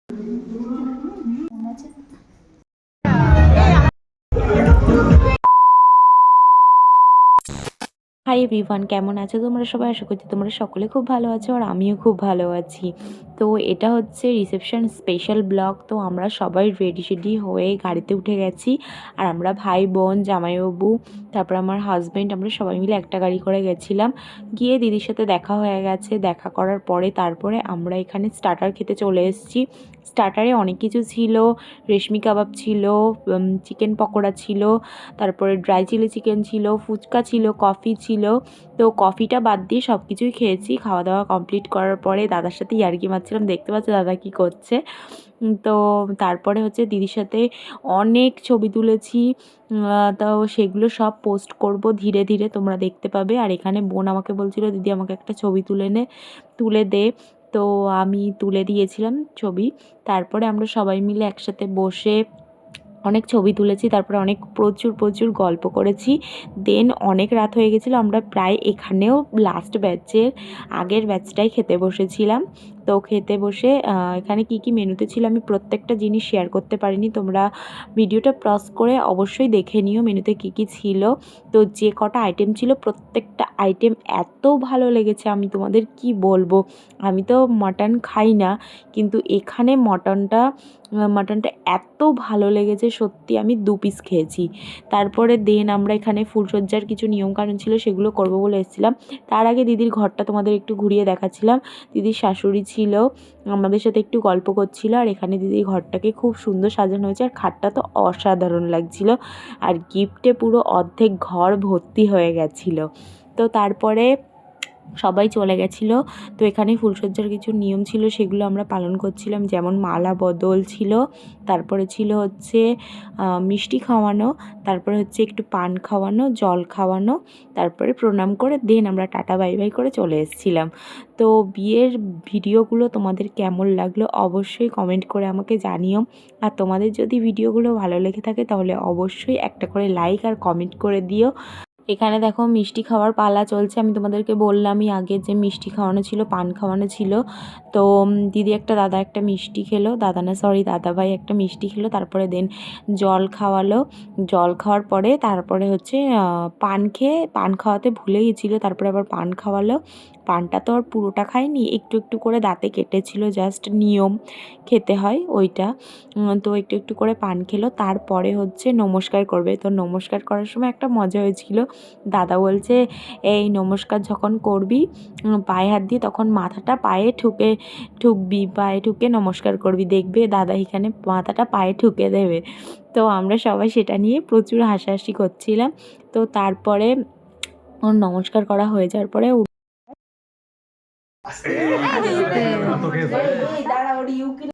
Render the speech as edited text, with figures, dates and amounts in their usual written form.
Hi everyone, কেমন আছো তোমরা সবাই? আশা করছি তোমরা সকলে খুব ভালো আছো আর আমিও খুব ভালো আছি। তো এটা হচ্ছে রিসেপশন স্পেশাল ব্লগ। তো আমরা সবাই রেডি সেডি হয়ে গাড়িতে উঠে গেছি, আর আমরা ভাই বোন জামাইবাবু তারপর আমার হাজব্যান্ড আমরা সবাই মিলে একটা গাড়ি করে গেছিলাম। গিয়ে দিদির সাথে দেখা হয়ে গেছে, দেখা করার পরে তারপরে আমরা এখানে স্টার্টার খেতে চলে এসেছি। স্টার্টারে অনেক কিছু ছিল, রেশমি কাবাব ছিল, চিকেন পকোড়া ছিল, তারপরে ড্রাই চিলি চিকেন ছিল, ফুচকা ছিল, কফি ছিল। তো কফিটা বাদ দিয়ে সব কিছুই খেয়েছি। খাওয়া দাওয়া কমপ্লিট করার পরে দাদার সাথে ইয়ার্কি মারছিলাম, দেখতে পাচ্ছ দাদা কি করছে। তো তারপরে হচ্ছে দিদির সাথে অনেক ছবি তুলেছি। তো সেগুলো সব পোস্ট করব ধীরে ধীরে, তোমরা দেখতে পাবে। আর এখানে বোন আমাকে বলছিল দিদি আমাকে একটা ছবি তুলে দে। তো আমি তুলে দিয়েছিলাম ছবি। তারপরে আমরা সবাই মিলে একসাথে বসে অনেক ছবি তুলেছি, তারপরে অনেক প্রচুর গল্প করেছি। দেন অনেক রাত হয়ে গেছিলো, আমরা প্রায় এখানেও লাস্ট ব্যাচের আগের ব্যাচটাই খেতে বসেছিলাম। তো খেতে বসে এখানে কি মেনুতে ছিল আমি প্রত্যেকটা জিনিস শেয়ার করতে পারিনি, তোমরা ভিডিওটা পজ করে অবশ্যই দেখে নিও মেনুতে কি ছিল। তো যে কটা আইটেম ছিল প্রত্যেকটা আইটেম এত ভালো লেগেছে আমি তোমাদের কি বলবো। আমি তো মাটন খাই না, কিন্তু এখানে মাটনটা এত ভালো লেগেছে সত্যি, আমি 2 পিস খেয়েছি। তারপরে দেন আমরা এখানে ফুলসজ্জার কিছু নিয়মকানুন ছিল সেগুলো করবো বলে এসেছিলাম। তার আগে দিদির ঘরটা তোমাদের একটু ঘুরিয়ে দেখাচ্ছিলাম। দিদির শাশুড়ি ছিল, আমাদের সাথে একটু গল্প করছিল। আর এখানে দিদির ঘরটাকে খুব সুন্দর সাজানো হয়েছে, আর খাটটা তো অসাধারণ লাগছিল, আর গিফটে পুরো অর্ধেক ঘর ভর্তি হয়ে গেছিলো। তো তারপরে সবাই চলে গেছিলো। তো এখানে ফুলসজ্জার কিছু নিয়ম ছিল সেগুলো আমরা পালন করছিলাম, যেমন মালা বদল ছিল, তারপরে ছিল হচ্ছে মিষ্টি খাওয়ানো, তারপরে হচ্ছে একটু পান খাওয়ানো, জল খাওয়ানো, তারপরে প্রণাম করে দেন আমরা টাটা বাই বাই করে চলে এসেছিলাম। তো বিয়ের ভিডিওগুলো তোমাদের কেমন লাগলো অবশ্যই কমেন্ট করে আমাকে জানিও। আর তোমাদের যদি ভিডিওগুলো ভালো লেগে থাকে তাহলে অবশ্যই একটা করে লাইক আর কমেন্ট করে দিও। এখানে দেখো মিষ্টি খাওয়ার পালা চলছে। আমি তোমাদেরকে বললামই আগে যে মিষ্টি খাওয়ানো ছিল, পান খাওয়ানো ছিল। তো দিদি একটা, দাদা একটা মিষ্টি খেলো, দাদা ভাই একটা মিষ্টি খেলো। তারপরে দেন জল খাওয়ালো। জল খাওয়ার পরে তারপরে হচ্ছে পান খাওয়াতে ভুলে গেছিলো, তারপরে আবার পান খাওয়ালো। পানটা তো আর পুরোটা খাইনি, একটু করে দাঁতে কেটেছিল, জাস্ট নিয়ম খেতে হয় ওইটা। তো একটু করে পান খেলো। তারপরে হচ্ছে নমস্কার করবে। তো নমস্কার করার সময় একটা মজা হয়েছিল। দাদা বলছে এই নমস্কার যখন করবি পায়ে হাত দিয়ে, তখন মাথাটা পায়ে ঠুকে নমস্কার করবি, দেখবে দাদা এখানে মাথাটা পায়ে ঠুকে দেবে। তো আমরা সবাই সেটা নিয়ে প্রচুর হাসাহাসি করছিলাম। তো তারপরে ওর নমস্কার করা হয়ে যাওয়ার পরে